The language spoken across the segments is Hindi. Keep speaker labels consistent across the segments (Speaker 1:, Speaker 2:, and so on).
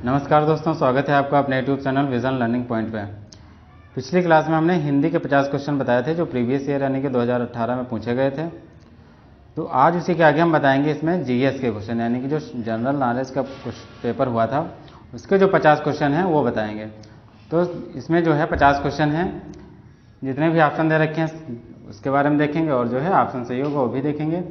Speaker 1: नमस्कार दोस्तों, स्वागत है आपका अपने YouTube channel vision learning point पे। पिछली क्लास में हमने हिंदी के 50 क्वेश्चन बताए थे जो प्रीवियस ईयर यानी कि 2018 में पूछे गए थे। तो आज उसी के आगे हम बताएंगे इसमें जीएस के क्वेश्चन, यानी कि जो जनरल नॉलेज का कुछ पेपर हुआ था उसके जो 50 क्वेश्चन हैं वो बताएंगे। तो इसमें जो है 50 क्वेश्चन हैं, जितने भी ऑप्शन दे रखे हैं उसके बारे में देखेंगे और जो है ऑप्शन सही होगा वो भी देखेंगे।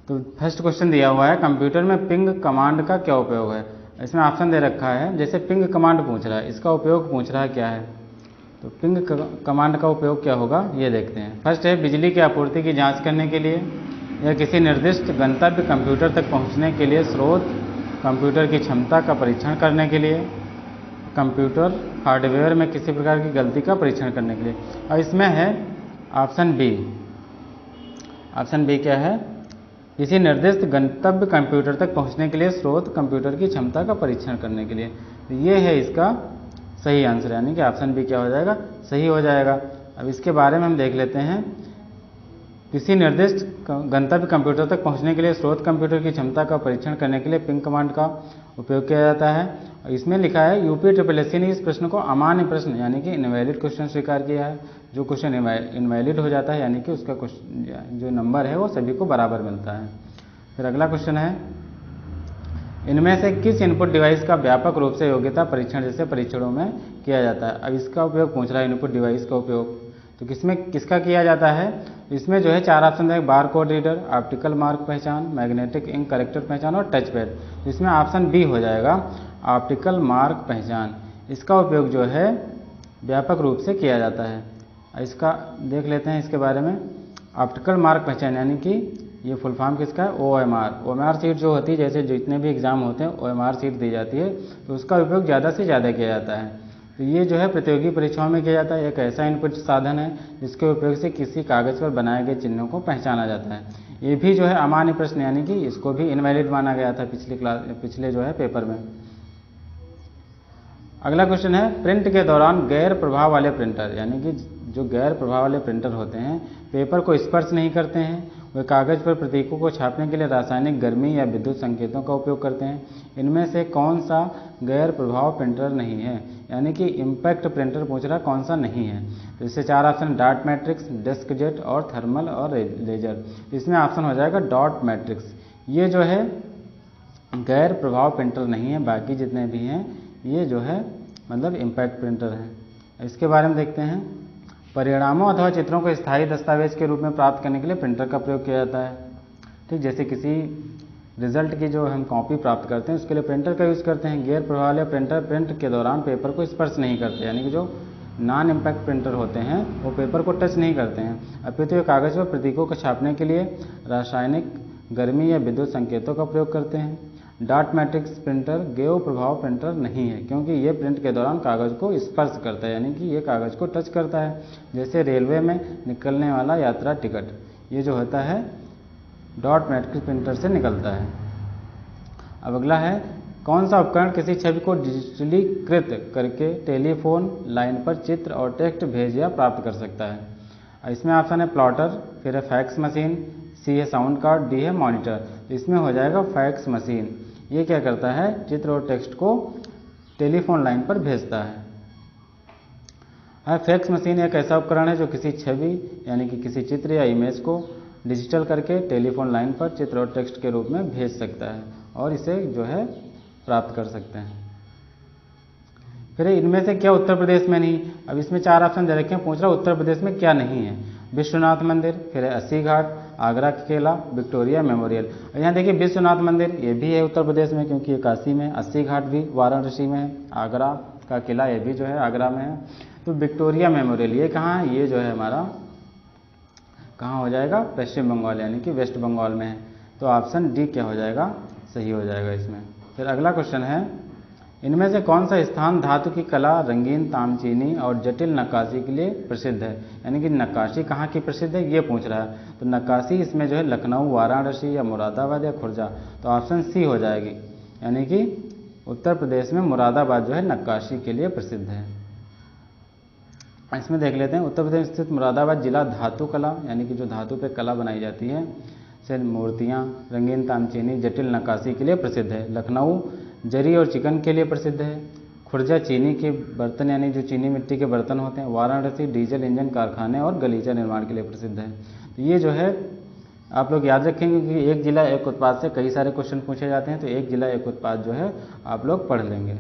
Speaker 1: तो फर्स्ट क्वेश्चन दिया हुआ है, कंप्यूटर में पिंग कमांड का क्या उपयोग है। इसमें ऑप्शन दे रखा है, जैसे पिंग कमांड पूछ रहा है, इसका उपयोग पूछ रहा है क्या है। तो पिंग कमांड का उपयोग क्या होगा ये देखते हैं। फर्स्ट है बिजली की आपूर्ति की जांच करने के लिए, या किसी निर्दिष्ट गंतव्य कंप्यूटर तक पहुंचने के लिए, स्रोत कंप्यूटर की क्षमता का परीक्षण करने के लिए, कंप्यूटर हार्डवेयर में किसी प्रकार की गलती का परीक्षण करने के लिए। और इसमें है ऑप्शन बी। ऑप्शन बी क्या है, किसी निर्दिष्ट गंतव्य कंप्यूटर तक पहुंचने के लिए, स्रोत कंप्यूटर की क्षमता का परीक्षण करने के लिए। तो ये है इसका सही आंसर, यानी कि ऑप्शन बी क्या हो जाएगा, सही हो जाएगा। अब इसके बारे में हम देख लेते हैं। किसी निर्दिष्ट गंतव्य कंप्यूटर तक पहुंचने के लिए, स्रोत कंप्यूटर की क्षमता का परीक्षण करने के लिए पिंग कमांड का उपयोग किया जाता है। और इसमें लिखा है यूपीएससी ने इस प्रश्न को अमान्य प्रश्न यानी कि इनवैलिड क्वेश्चन स्वीकार किया है। जो क्वेश्चन इनवैलिड हो जाता है यानी कि उसका जो नंबर है वो सभी को बराबर मिलता है। फिर अगला क्वेश्चन है, इनमें से किस इनपुट डिवाइस का व्यापक रूप से योग्यता परीक्षण जैसे परीक्षणों में किया जाता है। अब इसका उपयोग पूछ रहा है, इनपुट डिवाइस का उपयोग तो किसका किया जाता है। इसमें जो है 4 ऑप्शन है, bar code reader, optical mark पहचान, मैग्नेटिक इंक करेक्टर पहचान और टच पैड। तो इसमें ऑप्शन बी हो जाएगा, ऑप्टिकल मार्क पहचान। इसका उपयोग जो है व्यापक रूप से किया जाता है। इसका देख लेते हैं इसके बारे में। ऑप्टिकल मार्क पहचान यानी कि ये फुल फॉर्म किसका है, OMR सीट जो होती है, जैसे जितने भी एग्जाम होते हैं OMR सीट दी जाती है, तो उसका उपयोग ज़्यादा से ज़्यादा किया जाता है। तो ये जो है प्रतियोगी परीक्षाओं में किया जाता है। एक ऐसा इनपुट साधन है जिसके उपयोग से किसी कागज़ पर बनाए गए चिन्हों को पहचाना जाता है। ये भी जो है अमान्य प्रश्न, यानी कि इसको भी इनवैलिड माना गया था पिछले जो है पेपर में। अगला क्वेश्चन है, प्रिंट के दौरान गैर प्रभाव वाले प्रिंटर, यानी कि जो गैर प्रभाव वाले प्रिंटर होते हैं पेपर को स्पर्श नहीं करते हैं, वे कागज़ पर प्रतीकों को छापने के लिए रासायनिक गर्मी या विद्युत संकेतों का उपयोग करते हैं। इनमें से कौन सा गैर प्रभाव प्रिंटर नहीं है, यानी कि इम्पैक्ट प्रिंटर पूछ रहा कौन सा नहीं है। तो इससे 4 option, dot matrix, deskjet और थर्मल और लेजर। इसमें ऑप्शन हो जाएगा डॉट मैट्रिक्स। ये जो है गैर प्रभाव प्रिंटर नहीं है, बाकी जितने भी हैं ये जो है मतलब इम्पैक्ट प्रिंटर है। इसके बारे में देखते हैं। परिणामों अथवा चित्रों को स्थायी दस्तावेज के रूप में प्राप्त करने के लिए प्रिंटर का प्रयोग किया जाता है। ठीक, जैसे किसी रिजल्ट की जो हम कॉपी प्राप्त करते हैं उसके लिए प्रिंटर का यूज़ करते हैं। गैर प्रभाव वाले प्रिंटर प्रिंट के दौरान पेपर को स्पर्श नहीं करते, यानी कि जो नॉन इम्पैक्ट प्रिंटर होते हैं वो पेपर को टच नहीं करते हैं, अपितु ये कागज़ पर प्रतीकों को छापने के लिए रासायनिक गर्मी या विद्युत संकेतों का प्रयोग करते हैं। डॉट मैट्रिक्स प्रिंटर गैर प्रभाव प्रिंटर नहीं है, क्योंकि ये प्रिंट के दौरान कागज़ को स्पर्श करता है, यानी कि ये कागज़ को टच करता है। जैसे रेलवे में निकलने वाला यात्रा टिकट, ये जो होता है डॉट मैट्रिक्स प्रिंटर से निकलता है। अब अगला है, कौन सा उपकरण किसी छवि को डिजिटलीकृत करके टेलीफोन लाइन पर चित्र और टेक्स्ट भेज या प्राप्त कर सकता है। इसमें ऑप्शन है प्लॉटर, फिर है फैक्स मशीन, सी है साउंड कार्ड, डी है मॉनिटर। तो इसमें हो जाएगा फैक्स मशीन। ये क्या करता है, चित्र और टेक्स्ट को टेलीफोन लाइन पर भेजता है। फैक्स मशीन एक ऐसा उपकरण है जो किसी छवि यानी कि किसी चित्र या इमेज को डिजिटल करके टेलीफोन लाइन पर चित्र और टेक्स्ट के रूप में भेज सकता है और इसे जो है प्राप्त कर सकते हैं। फिर इनमें से क्या उत्तर प्रदेश में नहीं। अब इसमें 4 ऑप्शन दे रखे हैं, पूछ रहा उत्तर प्रदेश में क्या नहीं है। विश्वनाथ मंदिर, फिर है अस्सी घाट, आगरा का किला, विक्टोरिया मेमोरियल। और यहाँ देखिए विश्वनाथ मंदिर ये भी है उत्तर प्रदेश में, क्योंकि ये काशी में, अस्सी घाट भी वाराणसी में है, आगरा का किला ये भी जो है आगरा में है। तो विक्टोरिया मेमोरियल ये कहाँ है, ये जो है हमारा कहाँ हो जाएगा, पश्चिम बंगाल यानी कि वेस्ट बंगाल में है। तो ऑप्शन डी क्या हो जाएगा, सही हो जाएगा इसमें। फिर अगला क्वेश्चन है, इनमें से कौन सा स्थान धातु की कला, रंगीन तामचीनी और जटिल नक्काशी के लिए प्रसिद्ध है, यानी कि नक्काशी कहाँ की प्रसिद्ध है ये पूछ रहा है। तो नक्काशी इसमें जो है लखनऊ, वाराणसी या मुरादाबाद या खुर्जा। तो ऑप्शन सी हो जाएगी, यानी कि उत्तर प्रदेश में मुरादाबाद जो है नक्काशी के लिए प्रसिद्ध है। इसमें देख लेते हैं, उत्तर प्रदेश स्थित मुरादाबाद जिला धातु कला यानी कि जो धातु पे कला बनाई जाती है, से मूर्तियाँ, रंगीन तामचीनी, जटिल नक्काशी के लिए प्रसिद्ध है। लखनऊ जरी और चिकन के लिए प्रसिद्ध है। खुर्जा चीनी के बर्तन यानी जो चीनी मिट्टी के बर्तन होते हैं। वाराणसी डीजल इंजन कारखाने और गलीचा निर्माण के लिए प्रसिद्ध है। तो ये जो है आप लोग याद रखेंगे कि एक जिला एक उत्पाद से कई सारे क्वेश्चन पूछे जाते हैं, तो एक जिला एक उत्पाद जो है आप लोग पढ़ लेंगे।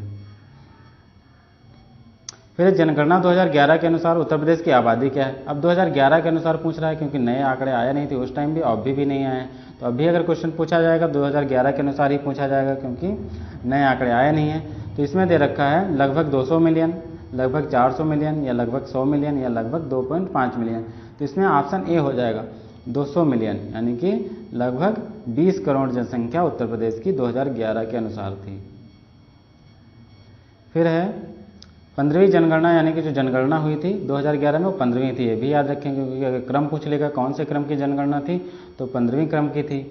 Speaker 1: फिर जनगणना 2011 के अनुसार उत्तर प्रदेश की आबादी क्या है। अब 2011 के अनुसार पूछ रहा है, क्योंकि नए आंकड़े आए नहीं थे उस टाइम भी, अभी भी नहीं आए हैं। तो अभी अगर क्वेश्चन पूछा जाएगा 2011 के अनुसार ही पूछा जाएगा, क्योंकि नए आंकड़े आए नहीं हैं। तो इसमें दे रखा है लगभग 200 मिलियन, लगभग 400 मिलियन, या लगभग 100 मिलियन, या लगभग 2.5 मिलियन। तो इसमें ऑप्शन ए हो जाएगा 200 मिलियन, यानी कि लगभग 20 करोड़ जनसंख्या उत्तर प्रदेश की 2011 के अनुसार थी। फिर है 15वीं जनगणना, यानी कि जो जनगणना हुई थी 2011 में वो 15वीं थी। ये भी याद रखेंगे, क्योंकि अगर क्रम पूछ लेगा कौन से क्रम की जनगणना थी, तो 15वीं क्रम की थी।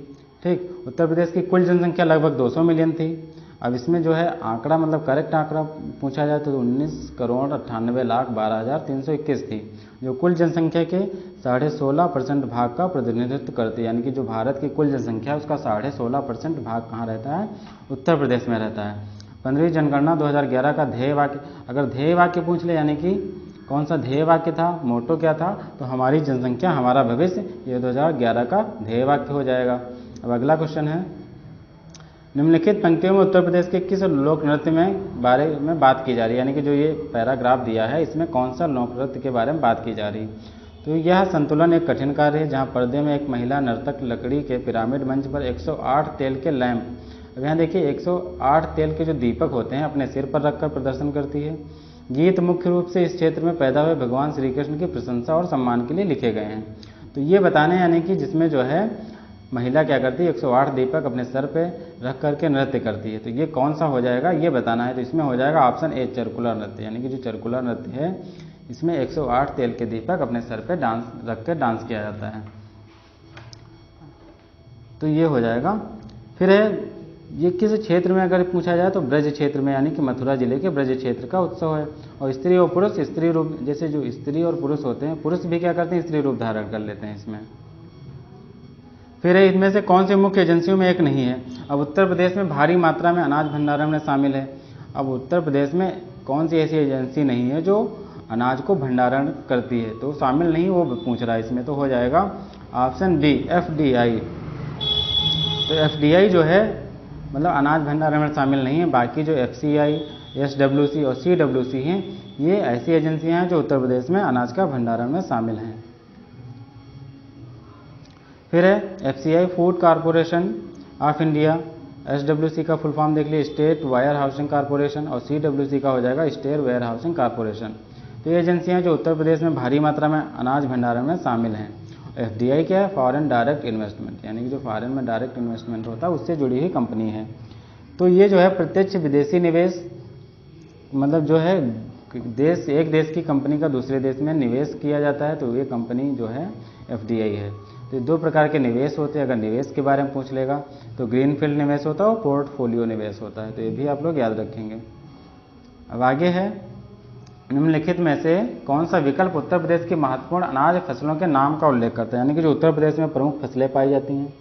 Speaker 1: ठीक, उत्तर प्रदेश की कुल जनसंख्या लगभग 200 मिलियन थी। अब इसमें जो है आंकड़ा मतलब करेक्ट आंकड़ा पूछा जाए तो 19,98,12,321 थी, जो कुल जनसंख्या के 16.5% भाग का प्रतिनिधित्व करती है। यानी कि जो भारत की कुल जनसंख्या है उसका 16.5% भाग कहाँ रहता है, उत्तर प्रदेश में रहता है। 15वीं जनगणना 2011 का ध्येय वाक्य, अगर ध्येय वाक्य पूछ ले, यानी कि कौन सा ध्येय वाक्य था, मोटो क्या था, तो हमारी जनसंख्या हमारा भविष्य, ये 2011 का ध्येय वाक्य हो जाएगा। अब अगला क्वेश्चन है, निम्नलिखित पंक्तियों में उत्तर प्रदेश के किस लोक नृत्य में बारे में बात की जा रही है। यानी कि जो ये पैराग्राफ दिया है इसमें कौन सा लोक नृत्य के बारे में बात की जा रही है। तो यह संतुलन एक कठिन कार्य है, जहाँ पर्दे में एक महिला नर्तक लकड़ी के पिरामिड मंच पर 108 तेल के लैंप, अब यहाँ देखिए 108 तेल के जो दीपक होते हैं अपने सिर पर रखकर प्रदर्शन करती है। गीत मुख्य रूप से इस क्षेत्र में पैदा हुए भगवान श्री कृष्ण की प्रशंसा और सम्मान के लिए लिखे गए हैं। तो ये बताने, यानी कि जिसमें जो है महिला क्या करती है, 108 दीपक अपने सर पे रख करके नृत्य करती है। तो ये कौन सा हो जाएगा ये बताना है। तो इसमें हो जाएगा ऑप्शन ए चरकुला नृत्य, यानी कि जो चरकुला नृत्य है इसमें 108 तेल के दीपक अपने सर पे डांस रख कर डांस किया जाता है। तो ये हो जाएगा। फिर है ये किस क्षेत्र में अगर पूछा जाए तो ब्रज क्षेत्र में, यानी कि मथुरा जिले के ब्रज क्षेत्र का उत्सव है। और स्त्री और पुरुष, स्त्री रूप, जैसे जो स्त्री और पुरुष होते हैं, पुरुष भी क्या करते हैं, स्त्री रूप धारण कर लेते हैं इसमें। फिर है इनमें से कौन सी मुख्य एजेंसियों में एक नहीं है। अब उत्तर प्रदेश में भारी मात्रा में अनाज भंडारण में शामिल है। अब उत्तर प्रदेश में कौन सी ऐसी एजेंसी नहीं है जो अनाज को भंडारण करती है, तो शामिल नहीं, वो पूछ रहा है इसमें। तो हो जाएगा ऑप्शन डी एफडीआई। तो एफडीआई जो है मतलब अनाज भंडारण में शामिल नहीं है। बाकी जो एफसीआई, एसडब्ल्यूसी और सीडब्ल्यूसी हैं, ये ऐसी एजेंसियां हैं जो उत्तर प्रदेश में अनाज का भंडारण में शामिल हैं। फिर है FCI food corporation of India, SWC का फुल फॉर्म देख लीजिए स्टेट वायर हाउसिंग कॉरपोरेशन, और सीडब्ल्यूसी का हो जाएगा स्टेट वेयर हाउसिंग कॉरपोरेशन। तो ये एजेंसियां जो उत्तर प्रदेश में भारी मात्रा में अनाज भंडारण में शामिल हैं। एफडीआई क्या है, फॉरेन डायरेक्ट इन्वेस्टमेंट, यानी कि जो फॉरेन में डायरेक्ट इन्वेस्टमेंट होता है उससे जुड़ी हुई कंपनी है। तो ये जो है प्रत्यक्ष विदेशी निवेश, मतलब जो है देश, एक देश की कंपनी का दूसरे देश में निवेश किया जाता है, तो ये कंपनी जो है एफडीआई है। तो दो प्रकार के निवेश होते हैं। अगर निवेश के बारे में पूछ लेगा तो ग्रीनफील्ड निवेश होता है और पोर्टफोलियो निवेश होता है। तो ये भी आप लोग याद रखेंगे। अब आगे है, निम्नलिखित में से कौन सा विकल्प उत्तर प्रदेश की महत्वपूर्ण अनाज फसलों के नाम का उल्लेख करता है। यानी कि जो उत्तर प्रदेश में प्रमुख फसलें पाई जाती हैं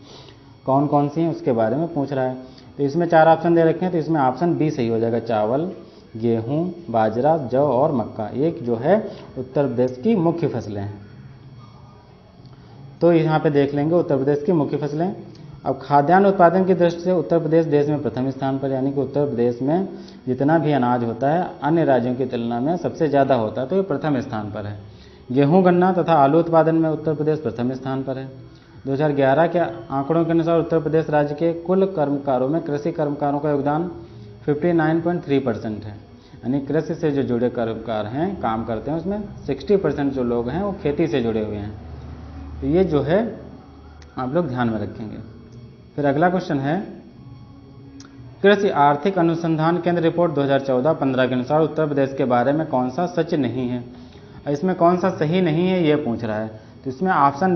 Speaker 1: कौन कौन सी हैं उसके बारे में पूछ रहा है। तो इसमें 4 ऑप्शन दे रखे हैं, तो इसमें ऑप्शन बी सही हो जाएगा। चावल, गेहूं, बाजरा, जौ और मक्का, ये जो है उत्तर प्रदेश की मुख्य फसलें हैं। तो यहाँ पे देख लेंगे उत्तर प्रदेश की मुख्य फसलें। अब खाद्यान्न उत्पादन की दृष्टि से उत्तर प्रदेश देश में प्रथम स्थान पर, यानी कि उत्तर प्रदेश में जितना भी अनाज होता है अन्य राज्यों की तुलना में सबसे ज़्यादा होता है, तो ये प्रथम स्थान पर है। गेहूं, गन्ना तथा आलू उत्पादन में उत्तर प्रदेश प्रथम स्थान पर है। 2011 के आंकड़ों के अनुसार उत्तर प्रदेश राज्य के कुल कर्मकारों में कृषि कर्मकारों का योगदान 59.3% है। यानी कृषि से जो जुड़े कर्मकार हैं, काम करते हैं, उसमें 60% जो लोग हैं वो खेती से जुड़े हुए हैं। तो ये जो है आप लोग ध्यान में रखेंगे। फिर अगला क्वेश्चन है, कृषि आर्थिक अनुसंधान केंद्र रिपोर्ट 2014-15 के अनुसार उत्तर प्रदेश के बारे में कौन सा सच नहीं है। इसमें कौन सा सही नहीं है ये पूछ रहा है। तो इसमें ऑप्शन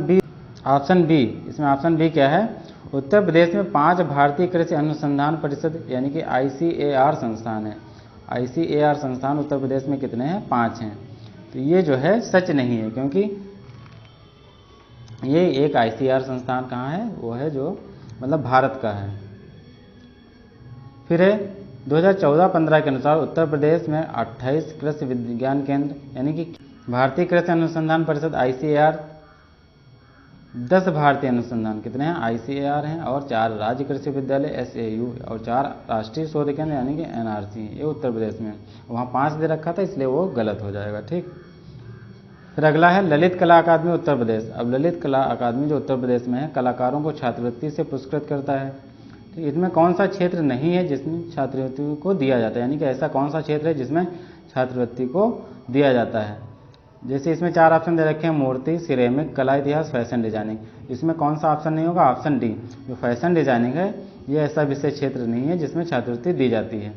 Speaker 1: बी, इसमें ऑप्शन बी क्या है, उत्तर प्रदेश में 5 भारतीय कृषि अनुसंधान परिषद यानी कि ICAR संस्थान है। ICAR संस्थान उत्तर प्रदेश में कितने हैं, 5 हैं। तो ये जो है सच नहीं है, क्योंकि ये एक ICAR संस्थान कहाँ है, वो है जो मतलब भारत का है। फिर है 2014-15 के अनुसार उत्तर प्रदेश में 28 कृषि विज्ञान केंद्र यानी कि भारतीय कृषि अनुसंधान परिषद ICAR, 10 भारतीय अनुसंधान कितने हैं ICAR हैं, और 4 राज्य कृषि विद्यालय SAU, और 4 राष्ट्रीय शोध केंद्र यानी कि NRC, ये उत्तर प्रदेश में। वहाँ 5 दे रखा था इसलिए वो गलत हो जाएगा। ठीक, फिर अगला है ललित कला अकादमी उत्तर प्रदेश। अब ललित कला अकादमी जो उत्तर प्रदेश में है, कलाकारों को छात्रवृत्ति से पुरस्कृत करता है। तो इसमें कौन सा क्षेत्र नहीं है जिसमें छात्रवृत्ति को दिया जाता है, यानी कि ऐसा कौन सा क्षेत्र है जिसमें छात्रवृत्ति को दिया जाता है। जैसे इसमें 4 ऑप्शन दे रखे हैं, मूर्ति, सिरेमिक, कला इतिहास, फैशन डिजाइनिंग। इसमें कौन सा ऑप्शन नहीं होगा, ऑप्शन डी, जो फैशन डिजाइनिंग है ये ऐसा विशेष क्षेत्र नहीं है जिसमें छात्रवृत्ति दी जाती है।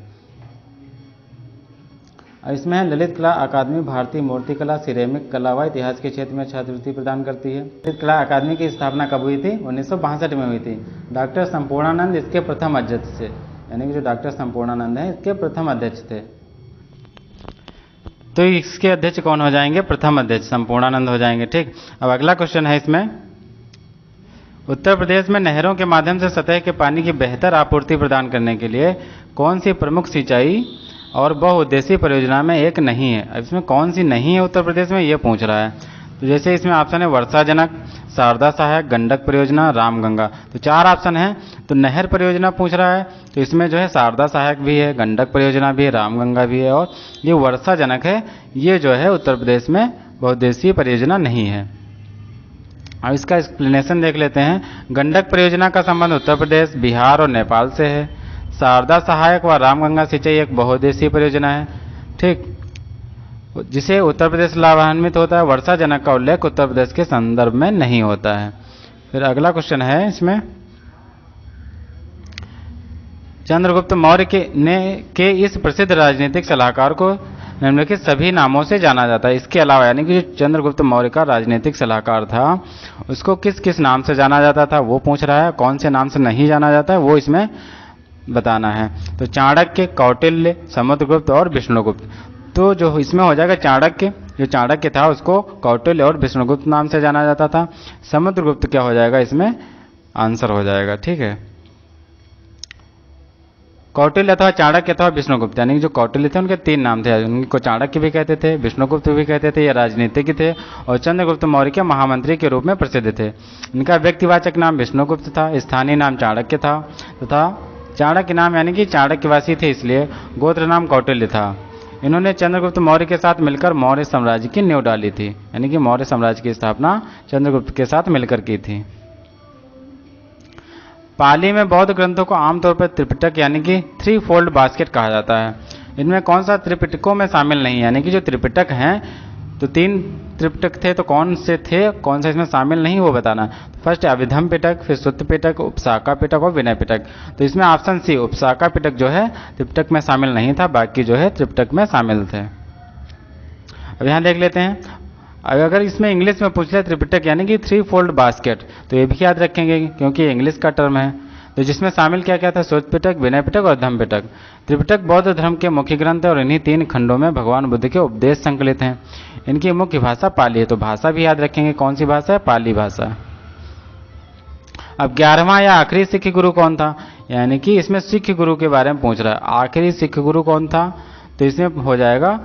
Speaker 1: और इसमें है ललित कला अकादमी भारतीय मूर्ति कला, सिरेमिक कला व इतिहास के क्षेत्र में छात्रवृत्ति प्रदान करती है। ललित कला अकादमी की स्थापना कब हुई थी? 1962 में हुई थी। डॉक्टर संपूर्णानंद इसके प्रथम अध्यक्ष थे, यानी कि जो डॉक्टर संपूर्णानंद हैं इसके प्रथम अध्यक्ष थे। तो इसके अध्यक्ष कौन हो जाएंगे? प्रथम अध्यक्ष संपूर्णानंद हो जाएंगे। ठीक, अब अगला क्वेश्चन है इसमें, उत्तर प्रदेश में नहरों के माध्यम से सतह के पानी की बेहतर आपूर्ति प्रदान करने के लिए कौन सी प्रमुख सिंचाई और बहुउद्देशीय परियोजना में एक नहीं है? अब इसमें कौन सी नहीं है उत्तर प्रदेश में, ये पूछ रहा है। तो जैसे इसमें ऑप्शन है वर्षा जनक, शारदा सहायक, गंडक परियोजना, रामगंगा। तो 4 ऑप्शन है, तो नहर परियोजना पूछ रहा है, तो इसमें जो है शारदा सहायक भी है, गंडक परियोजना भी है, रामगंगा भी है, और ये वर्षा जनक है, ये जो है उत्तर प्रदेश में बहुउद्देशीय परियोजना नहीं है। अब इसका एक्सप्लेनेशन देख लेते हैं। गंडक परियोजना का संबंध उत्तर प्रदेश, बिहार और नेपाल से है। शारदा सहायक व रामगंगा सिंचाई एक बहुउद्देशीय परियोजना है, ठीक, जिसे उत्तर प्रदेश लाभान्वित होता है। वर्षा जनक का उल्लेख उत्तर प्रदेश के संदर्भ में नहीं होता है। फिर अगला क्वेश्चन है इसमें, चंद्रगुप्त मौर्य के इस प्रसिद्ध राजनीतिक सलाहकार को निम्नलिखित सभी नामों से जाना जाता है। इसके अलावा यानी कि जो चंद्रगुप्त मौर्य का राजनीतिक सलाहकार था उसको किस किस नाम से जाना जाता था वो पूछ रहा है। कौन से नाम से नहीं जाना जाता है वो इसमें बताना है। तो चाणक्य, कौटिल्य, समुद्रगुप्त और विष्णुगुप्त। तो जो इसमें हो जाएगा चाणक्य, जो चाणक्य था उसको कौटिल्य और विष्णुगुप्त नाम से जाना जाता था। समुद्रगुप्त क्या हो जाएगा इसमें आंसर हो जाएगा। ठीक है, कौटिल्य अथवा चाणक्य अथवा विष्णुगुप्त, यानी जो कौटिल्य थे उनके 3 नाम थे, उनको चाणक्य भी कहते थे, विष्णुगुप्त भी कहते थे, ये राजनीतिज्ञ थे, और चंद्रगुप्त मौर्य के महामंत्री के रूप में प्रसिद्ध थे। इनका व्यक्तिवाचक नाम विष्णुगुप्त था, स्थानीय नाम चाणक्य था, तथा चाणक्य नाम यानी कि चाणक्यवासी थे इसलिए गोत्र नाम कौटिल्य था। इन्होंने चंद्रगुप्त मौर्य के साथ मिलकर मौर्य साम्राज्य की नींव डाली थी, यानी कि मौर्य साम्राज्य की स्थापना चंद्रगुप्त के साथ मिलकर की थी। पाली में बौद्ध ग्रंथों को आमतौर पर त्रिपिटक यानी कि 3 फोल्ड बास्केट कहा जाता है। इनमें कौन सा त्रिपिटकों में शामिल नहीं है, यानी कि जो त्रिपिटक हैं तो 3 त्रिपिटक थे, तो कौन से थे, कौन सा इसमें शामिल नहीं वो बताना। फर्स्ट अभिधम पिटक, फिर सुत्त पिटक, उपसाका पिटक और विनय पिटक। तो इसमें ऑप्शन सी उपसाका पिटक जो है त्रिपिटक में शामिल नहीं था, बाकी जो है त्रिपिटक में शामिल थे। अब यहाँ देख लेते हैं, अगर इसमें इंग्लिश में पूछ ले त्रिपिटक यानी कि 3 फोल्ड बास्केट, तो ये भी याद रखेंगे क्योंकि इंग्लिश का टर्म है। तो जिसमें शामिल क्या क्या था, सुत्त पिटक, विनय पिटक और धम्म पिटक। त्रिपिटक बौद्ध धर्म के मुख्य ग्रंथ है और इन्हीं 3 खंडों में भगवान बुद्ध के उपदेश संकलित हैं। इनकी मुख्य भाषा पाली है, तो भाषा भी याद रखेंगे, कौन सी भाषा है, पाली भाषा। अब 11वां या आखिरी सिख गुरु कौन था, यानी कि इसमें सिख गुरु के बारे में पूछ रहा है। आखिरी सिख गुरु कौन था, तो इसमें हो जाएगा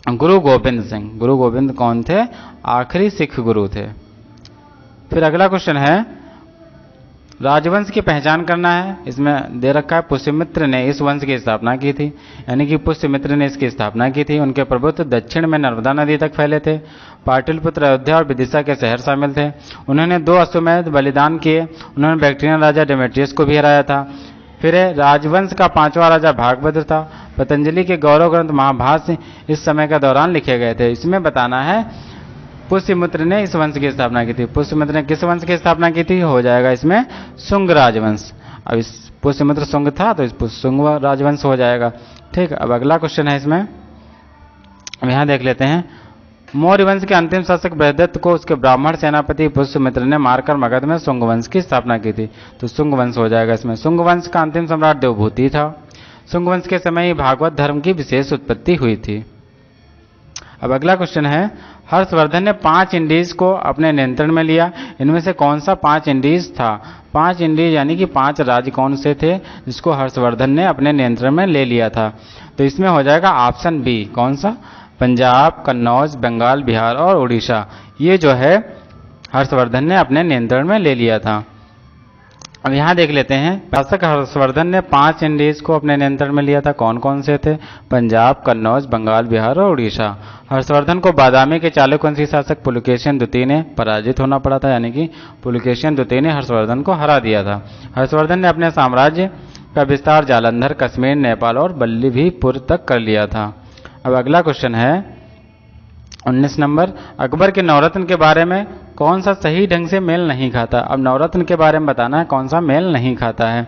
Speaker 1: गुरु गोविंद सिंह। गुरु गोविंद कौन थे, आखिरी सिख गुरु थे। फिर अगला क्वेश्चन है, राजवंश की पहचान करना है। इसमें दे रखा है पुष्यमित्र ने इस वंश की स्थापना की थी, यानी कि पुष्यमित्र ने इसकी स्थापना की थी। उनके प्रभुत्व दक्षिण में नर्मदा नदी तक फैले थे। पाटलिपुत्र, अयोध्या और विदिशा के शहर शामिल थे। उन्होंने 2 अश्वमेध बलिदान किए। उन्होंने बैक्ट्रियन राजा डेमेट्रियस को भी हराया था। फिर राजवंश का 5वां राजा भागभद्र था। पतंजलि के गौरव ग्रंथ महाभाष्य इस समय के दौरान लिखे गए थे। इसमें बताना है पुष्यमित्र ने इस वंश की स्थापना की थी। पुष्यमित्र ने किस वंश की स्थापना की थी, हो जाएगा इसमें शुंग राजवंश। अब इस पुष्यमित्र शुंग था तो इस शुंग राजवंश हो जाएगा। ठीक, अब अगला क्वेश्चन है इसमें, अब यहाँ देख लेते हैं, मौर्य वंश के अंतिम शासक बृहदत्त को उसके ब्राह्मण सेनापति पुष्यमित्र ने मारकर मगध में शुंग वंश की स्थापना की थी, तो शुंग वंश हो जाएगा इसमें। शुंग वंश का अंतिम सम्राट देवभूति था। शुंग वंश के समय ही भागवत धर्म की विशेष उत्पत्ति हुई थी। अब अगला क्वेश्चन है, हर्षवर्धन ने 5 इंडीज को अपने नियंत्रण में लिया। इनमें से कौन सा 5 इंडीज था? 5 इंडीज यानी कि 5 राज्य कौन से थे जिसको हर्षवर्धन ने अपने नियंत्रण में ले लिया था? तो इसमें हो जाएगा ऑप्शन बी। कौन सा? पंजाब, कन्नौज, बंगाल, बिहार और उड़ीसा। ये जो है हर्षवर्धन ने अपने नियंत्रण में ले लिया था। अब यहाँ देख लेते हैं, शासक हर्षवर्धन ने 5 इंडीज को अपने नियंत्रण में लिया था। कौन कौन से थे? पंजाब, कन्नौज, बंगाल, बिहार और उड़ीसा। हर्षवर्धन को बादामी के चालुवंशी शासक पुलकेशिन द्वितीय ने पराजित होना पड़ा था, यानी कि पुलकेशिन द्वितीय ने हर्षवर्धन को हरा दिया था। हर्षवर्धन ने अपने साम्राज्य का विस्तार जालंधर, कश्मीर, नेपाल और बल्लभीपुर तक कर लिया था। अब अगला क्वेश्चन है 19 नंबर, अकबर के नवरत्न के बारे में कौन सा सही ढंग से मेल नहीं खाता? अब नवरत्न के बारे में बताना है कौन सा मेल नहीं खाता है।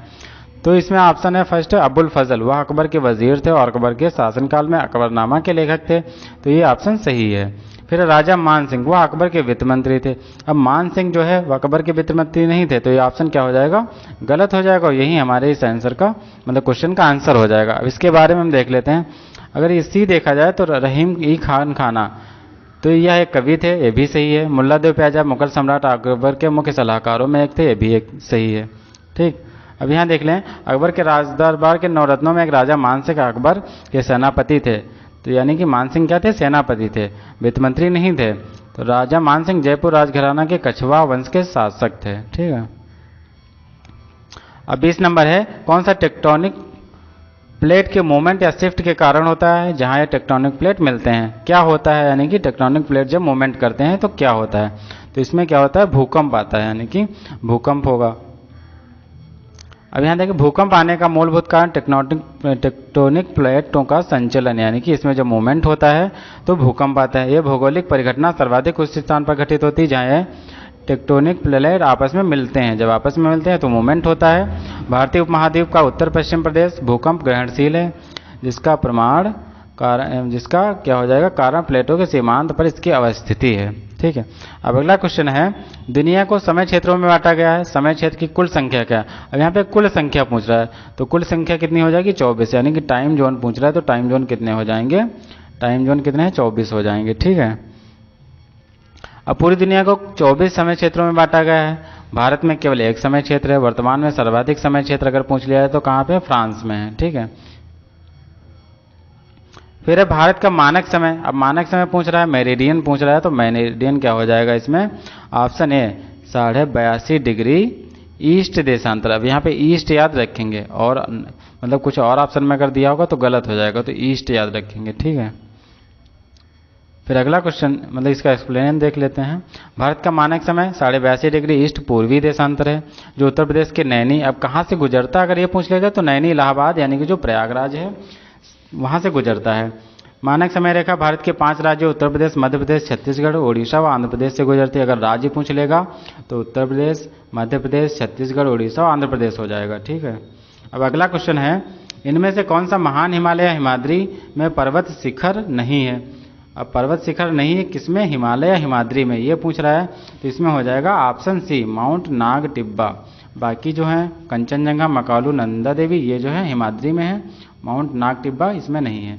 Speaker 1: तो इसमें ऑप्शन है फर्स्ट अबुल फजल, वह अकबर के वजीर थे और अकबर के शासनकाल में अकबरनामा के लेखक थे, तो ये ऑप्शन सही है। फिर राजा मान सिंह, वह अकबर के वित्त मंत्री थे। अब मान सिंह जो है वह अकबर के वित्त मंत्री नहीं थे, तो ये ऑप्शन क्या हो जाएगा? गलत हो जाएगा। यही हमारे इस आंसर का मतलब क्वेश्चन का आंसर हो जाएगा। अब इसके बारे में हम देख लेते हैं। अगर इसी देखा जाए तो रहीम ई खान खाना, तो यह एक कवि थे, ये भी सही है। मुल्ला देव प्याजा मुगल सम्राट अकबर के मुख्य सलाहकारों में एक थे, ये भी एक सही है। ठीक, अब यहाँ देख लें, अकबर के राजदरबार के नवरत्नों में एक राजा मानसिंह अकबर के सेनापति थे, तो यानी कि मानसिंह क्या थे? सेनापति थे, वित्त मंत्री नहीं थे। तो राजा मानसिंह जयपुर राजघराना के कछवाहा वंश के शासक थे। ठीक है। अब 20 नंबर है, कौन सा टेक्टोनिक प्लेट के मूवमेंट या शिफ्ट के कारण होता है जहां ये टेक्टोनिक प्लेट मिलते हैं? क्या होता है? यानी कि टेक्टोनिक प्लेट जब मूवमेंट करते हैं तो क्या होता है? तो इसमें क्या होता है? भूकंप आता है, यानी कि भूकंप होगा। अब यहाँ देखिए, भूकंप आने का मूलभूत कारण टेक्टोनिक प्लेटों का संचलन, यानी कि इसमें जब मूवमेंट होता है तो भूकंप आता है। ये भौगोलिक परिघटना सर्वाधिक उस स्थान पर घटित होती है जहाँ टेक्टोनिक प्लेट आपस में मिलते हैं। जब आपस में मिलते हैं तो मूवमेंट होता है। भारतीय उपमहाद्वीप का उत्तर पश्चिम प्रदेश भूकंप ग्रहणशील है, जिसका क्या हो जाएगा? कारण प्लेटों के सीमांत पर इसकी अवस्थिति है। ठीक है। अब अगला क्वेश्चन है, दुनिया को समय क्षेत्रों में बांटा गया है, समय क्षेत्र की कुल संख्या क्या है? अब यहाँ पे कुल संख्या पूछ रहा है, तो कुल संख्या कितनी हो जाएगी? 24, यानी कि टाइम जोन पूछ रहा है, तो टाइम जोन कितने हो जाएंगे? टाइम जोन कितने हैं? 24 हो जाएंगे। ठीक है। अब पूरी दुनिया को 24 समय क्षेत्रों में बांटा गया है। भारत में केवल एक समय क्षेत्र है। वर्तमान में सर्वाधिक समय क्षेत्र अगर पूछ लिया है तो कहाँ पे? फ्रांस में है। ठीक है। फिर है भारत का मानक समय। अब मानक समय पूछ रहा है, मेरिडियन पूछ रहा है, तो मेरिडियन क्या हो जाएगा इसमें? ऑप्शन ए 82.5 डिग्री ईस्ट देशांतर। अब यहाँ पे ईस्ट याद रखेंगे, और मतलब कुछ और ऑप्शन में अगर दिया होगा तो गलत हो जाएगा, तो ईस्ट याद रखेंगे। ठीक है। फिर अगला क्वेश्चन मतलब इसका एक्सप्लेन देख लेते हैं। भारत का मानक समय 82.5 डिग्री ईस्ट पूर्वी देशांतर है, जो उत्तर प्रदेश के नैनी, अब कहाँ से गुजरता है अगर ये पूछ लेगा तो नैनी इलाहाबाद, यानी कि जो प्रयागराज है वहाँ से गुजरता है। मानक समय रेखा भारत के 5 राज्यों उत्तर प्रदेश, मध्य प्रदेश, छत्तीसगढ़, ओडिशा व आंध्र प्रदेश से गुजरती है। अगर राज्य पूछ लेगा तो उत्तर प्रदेश, मध्य प्रदेश, छत्तीसगढ़, ओडिशा और आंध्र प्रदेश हो जाएगा। ठीक है। अब अगला क्वेश्चन है, इनमें से कौन सा महान हिमालय हिमाद्री में पर्वत शिखर नहीं है? अब पर्वत शिखर नहीं है किसमें? हिमालय हिमाद्री में, ये पूछ रहा है, तो इसमें हो जाएगा option C mount Nag Tibba. बाकी जो है कंचनजंगा, मकालू, नंदा देवी, ये जो है हिमाद्री में है, माउंट नाग टिब्बा इसमें नहीं है।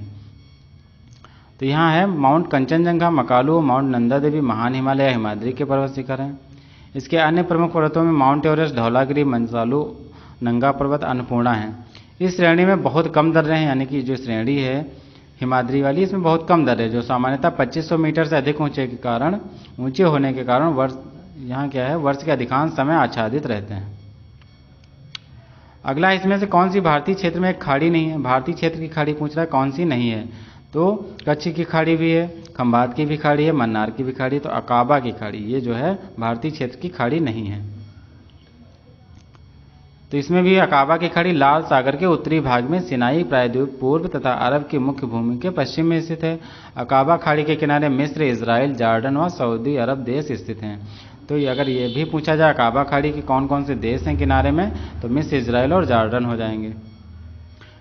Speaker 1: तो यहाँ है माउंट कंचनजंगा, मकालू, माउंट नंदा देवी महान हिमालय हिमाद्री के पर्वत शिखर हैं। इसके अन्य प्रमुख पर्वतों में माउंट एवरेस्ट, धौलागिरी, मंसालू, नंगा पर्वत, अन्नपूर्णा है। इस श्रेणी में बहुत कम दर्रे हैं, यानी कि जो श्रेणी है हिमाद्री वाली, इसमें बहुत कम दर है, जो सामान्यतः 2500 मीटर से अधिक ऊंचे होने के कारण वर्ष यहाँ क्या है? वर्ष के अधिकांश समय आच्छादित रहते हैं। अगला, इसमें से कौन सी भारतीय क्षेत्र में एक खाड़ी नहीं है? भारतीय क्षेत्र की खाड़ी पूछ रहा है, कौन सी नहीं है? तो कच्छ की खाड़ी भी है, खंबात की भी खाड़ी है, मन्नार की भी खाड़ी है, तो अकाबा की खाड़ी, ये जो है भारतीय क्षेत्र की खाड़ी नहीं है। तो इसमें भी अकाबा की खाड़ी लाल सागर के उत्तरी भाग में सिनाई प्रायद्वीप पूर्व तथा अरब की मुख्य भूमि के पश्चिम में स्थित है। अकाबा खाड़ी के किनारे मिस्र, इजराइल, जॉर्डन व सऊदी अरब देश स्थित हैं। तो अगर ये भी पूछा जाए अकाबा खाड़ी के कौन कौन से देश हैं किनारे में, तो मिस्र, इजराइल और जॉर्डन हो जाएंगे।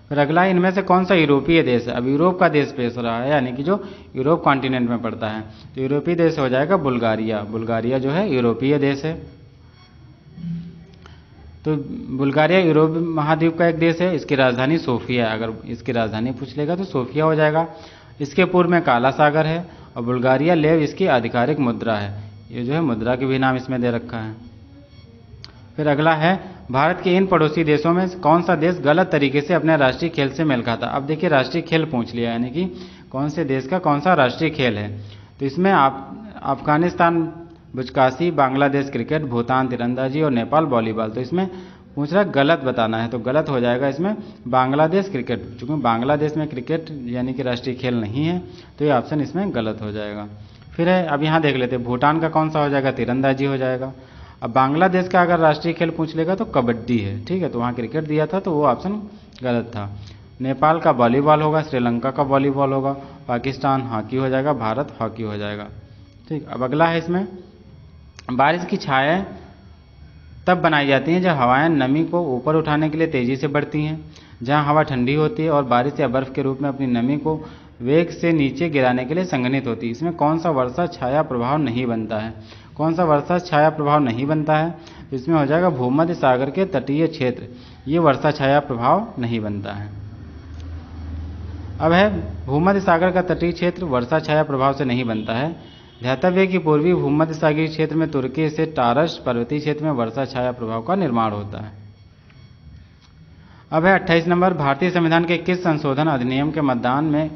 Speaker 1: फिर अगला, इनमें से कौन सा यूरोपीय देश है? अब यूरोप का देश पेश रहा है, यानी कि जो यूरोप कॉन्टिनेंट में पड़ता है, तो यूरोपीय देश हो जाएगा बुल्गारिया। बुल्गारिया जो है यूरोपीय देश है। तो बुल्गारिया यूरोप महाद्वीप का एक देश है। इसकी राजधानी सोफिया है, अगर इसकी राजधानी पूछ लेगा तो सोफिया हो जाएगा। इसके पूर्व में काला सागर है और बुल्गारिया लेव इसकी आधिकारिक मुद्रा है। ये जो है मुद्रा के भी नाम इसमें दे रखा है। फिर अगला है भारत के इन पड़ोसी देशों में कौन सा देश गलत तरीके से अपने राष्ट्रीय खेल से मेल खाता। अब देखिए राष्ट्रीय खेल पूछ लिया, यानी कि कौन से देश का कौन सा राष्ट्रीय खेल है। तो इसमें अफगानिस्तान बुचकाशी, बांग्लादेश क्रिकेट, भूटान तीरंदाजी और नेपाल वॉलीबॉल। तो इसमें पूछ रहा है गलत बताना है, तो गलत हो जाएगा इसमें बांग्लादेश क्रिकेट, क्योंकि बांग्लादेश में क्रिकेट यानी कि राष्ट्रीय खेल नहीं है, तो ये ऑप्शन इसमें गलत हो जाएगा। फिर है अब यहाँ देख लेते हैं भूटान का कौन सा हो जाएगा, तीरंदाजी हो जाएगा। अब बांग्लादेश का अगर राष्ट्रीय खेल पूछ लेगा तो कबड्डी है, ठीक है, तो वहाँ क्रिकेट दिया था तो वो ऑप्शन गलत था। नेपाल का वॉलीबॉल होगा, श्रीलंका का वॉलीबॉल होगा, पाकिस्तान हॉकी हो जाएगा, भारत हॉकी हो जाएगा। ठीक, अब अगला है इसमें बारिश की छायाएं तब बनाई जाती हैं जब हवाएं नमी को ऊपर उठाने के लिए तेज़ी से बढ़ती हैं, जहां हवा ठंडी होती है और बारिश या बर्फ़ के रूप में अपनी नमी को वेग से नीचे गिराने के लिए संघनित होती है। इसमें कौन सा वर्षा छाया प्रभाव नहीं बनता है, कौन सा वर्षा छाया प्रभाव नहीं बनता है, तो इसमें हो जाएगा भूमध्य सागर के तटीय क्षेत्र, ये वर्षा छाया प्रभाव नहीं बनता है। अब है भूमध्य सागर का तटीय क्षेत्र वर्षा छाया प्रभाव से नहीं बनता है। ध्यातव्य कि पूर्वी भूमध्य सागरीय क्षेत्र में तुर्की से टारस पर्वतीय क्षेत्र में वर्षा छाया प्रभाव का निर्माण होता है। अब है 28 नंबर, भारतीय संविधान के किस संशोधन अधिनियम के मतदान में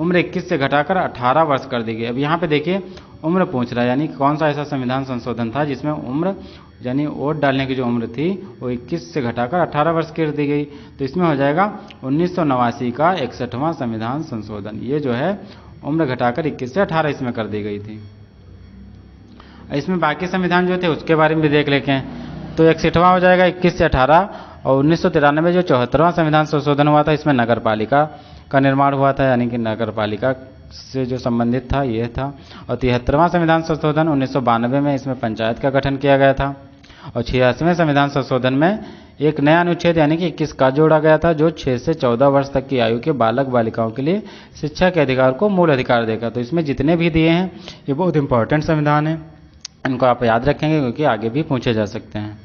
Speaker 1: उम्र 21 से घटाकर 18 वर्ष कर दी गई। अब यहाँ पे देखिए उम्र पूछ रहा है, यानी कौन सा ऐसा संविधान संशोधन था जिसमें उम्र यानी वोट डालने की जो उम्र थी वो 21 से घटाकर 18 वर्ष कर दी गई। तो इसमें हो जाएगा 1989 का 61वां संविधान संशोधन, ये जो है उम्र घटाकर 21 से 18 इसमें कर दी गई थी। इसमें बाकी संविधान जो थे उसके बारे में भी देख लेते हैं। तो 61वां हो जाएगा 21 से 18, और 1993 जो 74वां संविधान संशोधन हुआ था इसमें नगर पालिका का निर्माण हुआ था, यानी कि नगर पालिका से जो संबंधित था ये था। और 73वां संविधान संशोधन 1992 में इसमें पंचायत का गठन किया गया था। और 86वें संविधान संशोधन में एक नया अनुच्छेद यानी कि 21 का जोड़ा गया था, जो 6 से 14 वर्ष तक की आयु के बालक बालिकाओं के लिए शिक्षा के अधिकार को मूल अधिकार देगा। तो इसमें जितने भी दिए हैं ये बहुत इंपॉर्टेंट संविधान है, इनको आप याद रखेंगे क्योंकि आगे भी पूछे जा सकते हैं।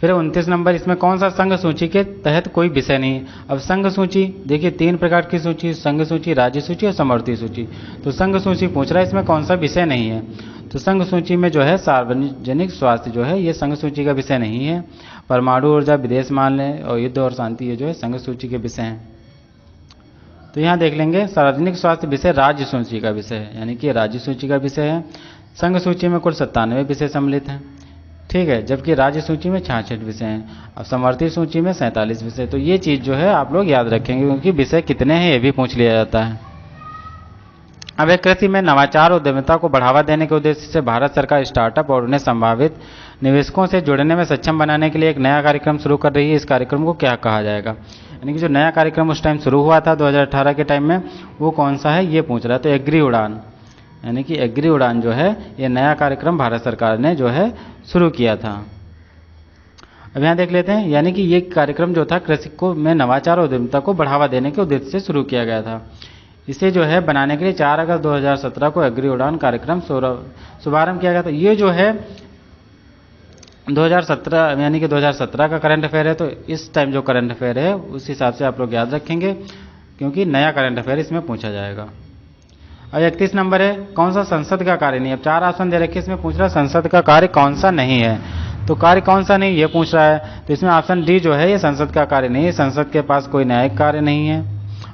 Speaker 1: फिर 29 नंबर, इसमें कौन सा संघ सूची के तहत कोई विषय नहीं। अब संघ सूची देखिए 3 प्रकार की सूची, संघ सूची, राज्य सूची और समवर्ती सूची। तो संघ सूची पूछ रहा है, इसमें कौन सा विषय नहीं है। तो संघ सूची में जो है सार्वजनिक स्वास्थ्य जो है ये संघ सूची का विषय नहीं है। परमाणु ऊर्जा, विदेश मामले और युद्ध और शांति ये जो है संघ सूची के विषय हैं। तो यहाँ देख लेंगे सार्वजनिक स्वास्थ्य विषय राज्य सूची का विषय है, यानी कि राज्य सूची का विषय है। संघ सूची में कुल 97 विषय सम्मिलित हैं, ठीक है, जबकि राज्य सूची में 66 विषय हैं। अब समवर्ती सूची में 47 विषय। तो ये चीज़ जो है आप लोग याद रखेंगे क्योंकि विषय कितने हैं ये भी पूछ लिया जाता है। अब एक कृषि में नवाचार उद्यमिता को बढ़ावा देने के उद्देश्य से भारत सरकार स्टार्टअप और उन्हें संभावित निवेशकों से जुड़ने में सक्षम बनाने के लिए एक नया कार्यक्रम शुरू कर रही है। इस कार्यक्रम को क्या कहा जाएगा, यानी कि जो नया कार्यक्रम उस टाइम शुरू हुआ था 2018 के टाइम में वो कौन सा है ये पूछ रहा है। तो एग्री उड़ान, यानी कि एग्री उड़ान जो है ये नया कार्यक्रम भारत सरकार ने जो है शुरू किया था। अब यहाँ देख लेते हैं, यानी कि ये कार्यक्रम जो था कृषि को में नवाचार और उद्यमिता को बढ़ावा देने के उद्देश्य से शुरू किया गया था। इसे जो है बनाने के लिए 4 अगस्त 2017 को एग्री उड़ान कार्यक्रम शुभारंभ किया गया था। ये जो है 2017 यानी कि 2017 का करंट अफेयर है, तो इस टाइम जो करंट अफेयर है उस हिसाब से आप लोग याद रखेंगे क्योंकि नया करंट अफेयर इसमें पूछा जाएगा। और 31 नंबर है, कौन सा संसद का कार्य नहीं है। अब 4 ऑप्शन दे रखे, इसमें पूछ रहा है संसद का कार्य कौन सा नहीं है। तो कार्य कौन सा नहीं ये पूछ रहा है, तो इसमें ऑप्शन डी जो है ये संसद का कार्य नहीं है। संसद के पास कोई न्यायिक कार्य नहीं है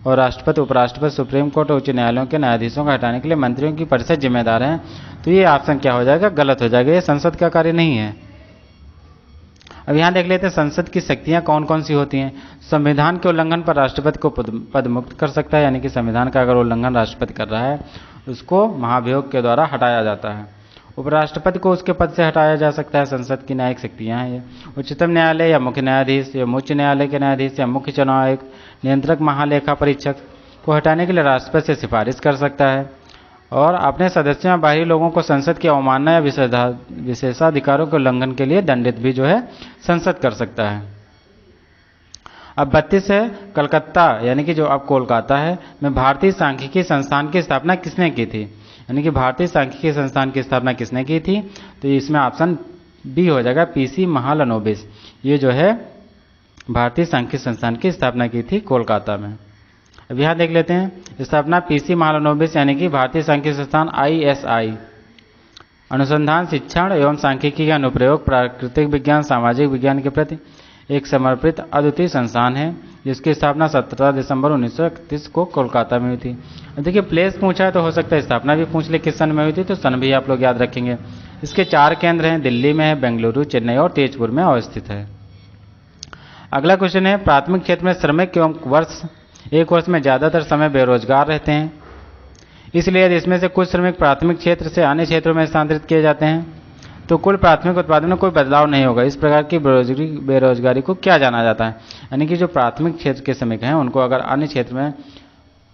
Speaker 1: और राष्ट्रपति, उपराष्ट्रपति, सुप्रीम कोर्ट और उच्च न्यायालयों के न्यायाधीशों को हटाने के लिए मंत्रियों की परिषद जिम्मेदार है। तो ये ऑप्शन क्या हो जाएगा, गलत हो जाएगा, ये संसद का कार्य नहीं है। अब यहाँ देख लेते हैं संसद की शक्तियाँ कौन कौन सी होती हैं। संविधान के उल्लंघन पर राष्ट्रपति को पद मुक्त कर सकता है, यानी कि संविधान का अगर उल्लंघन राष्ट्रपति कर रहा है उसको महाभियोग के द्वारा हटाया जाता है। उपराष्ट्रपति को उसके पद से हटाया जा सकता है। संसद की न्यायिक शक्तियाँ हैं ये। उच्चतम न्यायालय या मुख्य न्यायाधीश या उच्च न्यायालय के न्यायाधीश या मुख्य चुनाव आयुक्त, नियंत्रक, महालेखा परीक्षक को हटाने के लिए राष्ट्रपति से सिफारिश कर सकता है और अपने सदस्यों या बाहरी लोगों को संसद की अवमानना या विशेषाधिकारों के उल्लंघन के लिए दंडित भी जो है संसद कर सकता है। अब 32 है, कलकत्ता यानी कि जो अब कोलकाता है में भारतीय सांख्यिकी संस्थान की स्थापना किसने की थी, यानी कि भारतीय सांख्यिकी संस्थान की स्थापना किसने की थी। तो इसमें ऑप्शन बी हो जाएगा, पीसी महालनोबिस। ये जो है भारतीय सांख्यिकी संस्थान की स्थापना की थी कोलकाता में। अब यहाँ देख लेते हैं स्थापना पीसी महालनोबिस यानी कि भारतीय सांख्यिकी संस्थान ISI अनुसंधान शिक्षण एवं सांख्यिकी का अनुप्रयोग प्राकृतिक विज्ञान सामाजिक विज्ञान के प्रति एक समर्पित अद्वितीय संस्थान है, जिसकी स्थापना 17 दिसंबर 1931 को कोलकाता में हुई थी। देखिए प्लेस पूछा है तो हो सकता है स्थापना भी पूछ ले किस सन में हुई थी, तो सन भी आप लोग याद रखेंगे। इसके 4 केंद्र हैं, दिल्ली में है, बेंगलुरु, चेन्नई और तेजपुर में अवस्थित है। अगला क्वेश्चन है प्राथमिक क्षेत्र में श्रमिक एवं एक वर्ष में ज़्यादातर समय बेरोजगार रहते हैं, इसलिए यदि इसमें से कुछ श्रमिक प्राथमिक क्षेत्र से अन्य क्षेत्रों में स्थानांतरित किए जाते हैं तो कुल प्राथमिक उत्पादन में कोई बदलाव नहीं होगा। इस प्रकार की बेरोजगारी को क्या जाना जाता है? यानी कि जो प्राथमिक क्षेत्र के श्रमिक हैं उनको अगर अन्य क्षेत्र में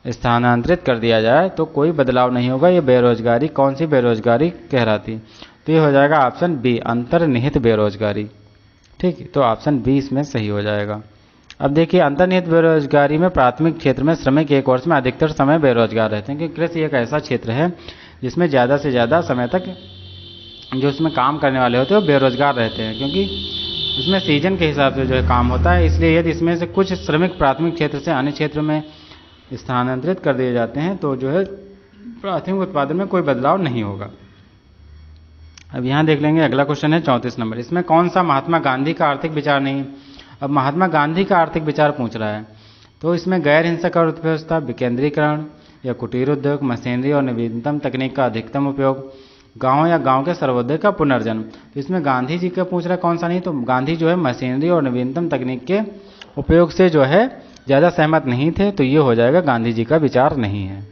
Speaker 1: स्थानांतरित कर दिया जाए तो कोई बदलाव नहीं होगा। ये बेरोजगारी कौन सी बेरोजगारी कहलाती? तो ये हो जाएगा ऑप्शन बी, अंतर्निहित बेरोजगारी। ठीक, तो ऑप्शन बी इसमें सही हो जाएगा। अब देखिए अंतर्निहित बेरोजगारी में प्राथमिक क्षेत्र में श्रमिक एक वर्ष में अधिकतर समय बेरोजगार रहते हैं, क्योंकि कृषि एक ऐसा क्षेत्र है जिसमें ज़्यादा से ज़्यादा समय तक जो उसमें काम करने वाले होते हैं वो बेरोजगार रहते हैं, क्योंकि उसमें सीजन के हिसाब से जो है काम होता है। इसलिए यदि इसमें से कुछ श्रमिक प्राथमिक क्षेत्र से अन्य क्षेत्र में स्थानांतरित कर दिए जाते हैं तो जो है प्राथमिक उत्पादन में कोई बदलाव नहीं होगा। अब यहाँ देख लेंगे अगला क्वेश्चन है 34 नंबर। इसमें कौन सा महात्मा गांधी का आर्थिक विचार नहीं? अब महात्मा गांधी का आर्थिक विचार पूछ रहा है, तो इसमें गैर हिंसक अर्थव्यवस्था, विकेंद्रीकरण या कुटीर उद्योग, मशीनरी और नवीनतम तकनीक का अधिकतम उपयोग, गांव या गांव के सर्वोदय का पुनर्जन्म। तो इसमें गांधी जी का पूछ रहा है कौन सा नहीं, तो गांधी जो है मशीनरी और नवीनतम तकनीक के उपयोग से जो है ज़्यादा सहमत नहीं थे, तो ये हो जाएगा गांधी जी का विचार नहीं है।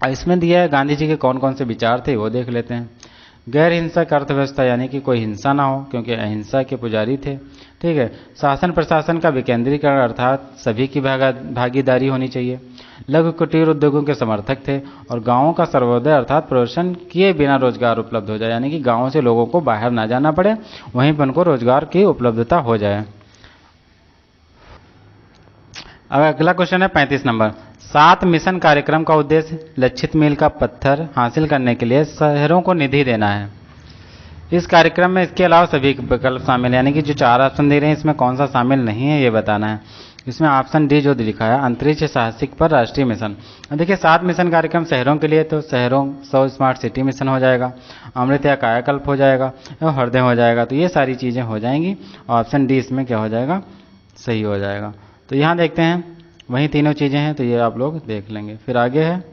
Speaker 1: इसमें दिया है गांधी जी के कौन कौन से विचार थे वो देख लेते हैं। गैर हिंसक अर्थव्यवस्था यानी कि कोई हिंसा ना हो, क्योंकि अहिंसा के पुजारी थे। ठीक है, शासन प्रशासन का विकेंद्रीकरण अर्थात सभी की भागीदारी होनी चाहिए। लघु कुटीर उद्योगों के समर्थक थे और गांवों का सर्वोदय अर्थात प्रदर्शन किए बिना रोजगार उपलब्ध हो जाए, यानी कि गांवों से लोगों को बाहर ना जाना पड़े, वहीं पर उनको रोजगार की उपलब्धता हो जाए। अब अगला क्वेश्चन है 35 नंबर। 7 मिशन कार्यक्रम का उद्देश्य लक्षित मील का पत्थर हासिल करने के लिए शहरों को निधि देना है। इस कार्यक्रम में इसके अलावा सभी विकल्प शामिल है, यानी कि जो 4 ऑप्शन दे रहे हैं इसमें कौन सा शामिल नहीं है ये बताना है। इसमें ऑप्शन डी जो लिखा है अंतरिक्ष साहसिक पर राष्ट्रीय मिशन। देखिए 7 मिशन कार्यक्रम शहरों के लिए, तो शहरों 100 स्मार्ट सिटी मिशन हो जाएगा, अमृत या कायाकल्प हो जाएगा और हृदय हो जाएगा। तो ये सारी चीज़ें हो जाएंगी, ऑप्शन डी इसमें क्या हो जाएगा, सही हो जाएगा। तो यहाँ देखते हैं वही तीनों चीज़ें हैं, तो ये आप लोग देख लेंगे। फिर आगे है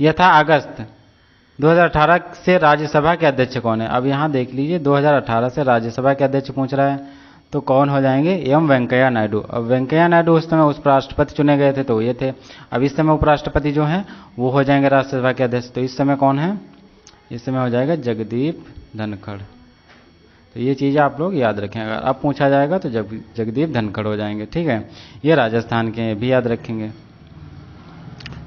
Speaker 1: यथा अगस्त 2018 से राज्यसभा के अध्यक्ष कौन है? अब यहाँ देख लीजिए 2018 से राज्यसभा के अध्यक्ष पूछ रहा है, तो कौन हो जाएंगे? एम वेंकैया नायडू। अब वेंकैया नायडू उस समय उपराष्ट्रपति चुने गए थे तो ये थे। अब इस समय उपराष्ट्रपति जो हैं वो हो जाएंगे राज्यसभा के अध्यक्ष। तो इस समय कौन है? इस समय हो जाएगा जगदीप धनखड़। तो ये चीज़ आप लोग याद रखें, अगर अब पूछा जाएगा तो जगदीप धनखड़ हो जाएंगे। ठीक है, ये राजस्थान के भी याद रखेंगे।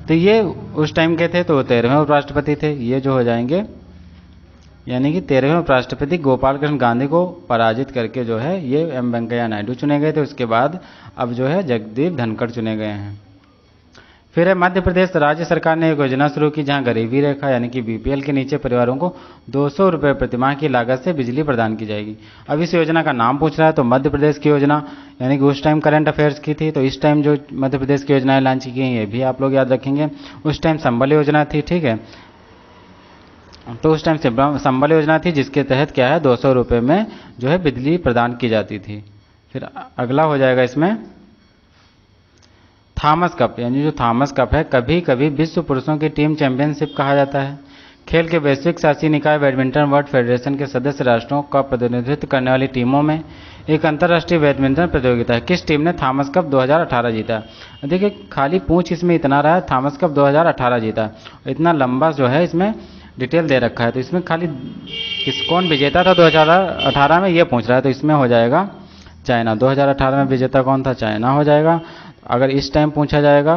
Speaker 1: तो ये उस टाइम के थे, तो 13वें उपराष्ट्रपति थे। ये जो हो जाएंगे यानी कि 13वें उपराष्ट्रपति गोपाल कृष्ण गांधी को पराजित करके जो है ये एम वेंकैया नायडू चुने गए थे। उसके बाद अब जो है जगदीप धनखड़ चुने गए हैं। फिर है मध्य प्रदेश राज्य सरकार ने एक योजना शुरू की जहां गरीबी रेखा यानी कि बीपीएल के नीचे परिवारों को 200 रुपये प्रतिमाह की लागत से बिजली प्रदान की जाएगी। अब इस योजना का नाम पूछ रहा है, तो मध्य प्रदेश की योजना यानी कि उस टाइम करंट अफेयर्स की थी, तो इस टाइम जो मध्य प्रदेश की योजनाएं लॉन्च की गई ये भी आप लोग याद रखेंगे। उस टाइम संबल योजना थी। ठीक है, तो उस टाइम संबल योजना थी जिसके तहत क्या है 200 रुपये में जो है बिजली प्रदान की जाती थी। फिर अगला हो जाएगा इसमें थॉमस कप, यानी जो थॉमस कप है कभी कभी विश्व पुरुषों की टीम चैंपियनशिप कहा जाता है। खेल के वैश्विक शासी निकाय बैडमिंटन वर्ल्ड फेडरेशन के सदस्य राष्ट्रों का प्रतिनिधित्व करने वाली टीमों में एक अंतर्राष्ट्रीय बैडमिंटन प्रतियोगिता है। किस टीम ने थॉमस कप 2018 जीता? देखिए खाली पूछ इसमें इतना रहा है, थॉमस कप 2018 जीता। इतना लंबा जो है इसमें डिटेल दे रखा है, तो इसमें खाली कौन विजेता था 2018 में ये पूछ रहा है, तो इसमें हो जाएगा चाइना। 2018 में विजेता कौन था? चाइना हो जाएगा। अगर इस टाइम पूछा जाएगा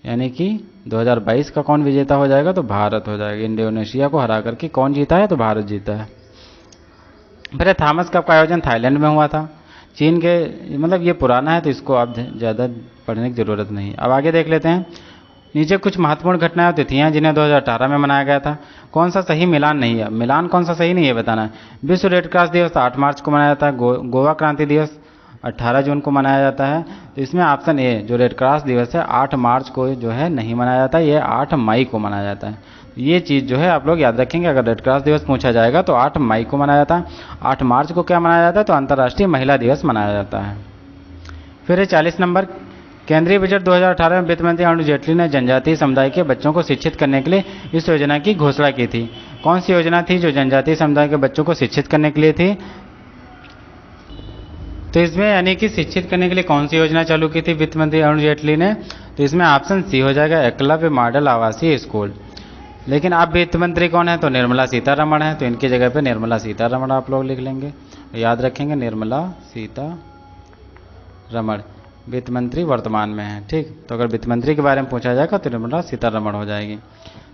Speaker 1: यानी कि 2022 का कौन विजेता हो जाएगा, तो भारत हो जाएगा। इंडोनेशिया को हरा करके कौन जीता है? तो भारत जीता है। फिर थॉमस कप का आयोजन थाईलैंड में हुआ था। चीन के मतलब ये पुराना है तो इसको आप ज़्यादा पढ़ने की ज़रूरत नहीं। अब आगे देख लेते हैं नीचे कुछ महत्वपूर्ण घटनाएं और तिथियां जिन्हें 2018 में मनाया गया था। कौन सा सही मिलान नहीं है? मिलान कौन सा सही नहीं है बताना है। विश्व रेड क्रॉस दिवस 8 मार्च को मनाया जाता है। गोवा क्रांति दिवस 18 जून को मनाया जाता है। तो इसमें ऑप्शन ए जो रेड क्रॉस दिवस है 8 मार्च को जो है नहीं मनाया जाता, ये 8 मई को मनाया जाता है। ये चीज़ जो है आप लोग याद रखेंगे, अगर रेड क्रॉस दिवस पूछा जाएगा तो 8 मई को मनाया जाता है। 8 मार्च को क्या मनाया जाता है, तो अंतर्राष्ट्रीय महिला दिवस मनाया जाता है। फिर 40 नंबर, केंद्रीय बजट 2018 में वित्त मंत्री अरुण जेटली ने जनजातीय समुदाय के बच्चों को शिक्षित करने के लिए इस योजना की घोषणा की थी। कौन सी योजना थी जो जनजातीय समुदाय के बच्चों को शिक्षित करने के लिए थी? तो इसमें यानी कि शिक्षित करने के लिए कौन सी योजना चालू की थी वित्त मंत्री अरुण जेटली ने? तो इसमें ऑप्शन सी हो जाएगा, एकलव्य मॉडल आवासीय स्कूल। लेकिन अब वित्त मंत्री कौन है, तो निर्मला सीतारमण है, तो इनकी जगह पे निर्मला सीतारमण आप लोग लिख लेंगे, याद रखेंगे निर्मला सीतारमण वित्त मंत्री वर्तमान में है। ठीक, तो अगर वित्त मंत्री के बारे में पूछा जाएगा तो निर्मला सीतारमण हो जाएगी।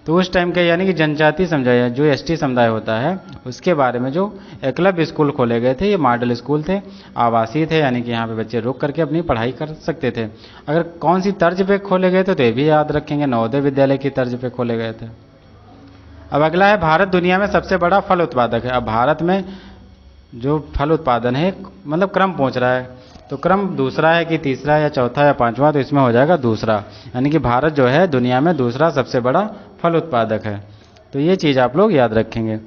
Speaker 1: तो उस टाइम के यानी कि जनजातीय समुदाय जो एसटी समुदाय होता है उसके बारे में जो एकलव्य स्कूल खोले गए थे, ये मॉडल स्कूल थे, आवासीय थे, यानी कि यहाँ पे बच्चे रुक करके अपनी पढ़ाई कर सकते थे। अगर कौन सी तर्ज पे खोले गए थे तो ये भी याद रखेंगे, नवोदय विद्यालय की तर्ज पे खोले गए थे। अब अगला है, भारत दुनिया में सबसे बड़ा फल उत्पादक है। अब भारत में जो फल उत्पादन है मतलब क्रम पूछ रहा है, तो क्रम दूसरा है कि तीसरा या चौथा या पांचवा, तो इसमें हो जाएगा दूसरा, यानी कि भारत जो है दुनिया में दूसरा सबसे बड़ा फल उत्पादक है। तो ये चीज़ आप लोग याद रखेंगे।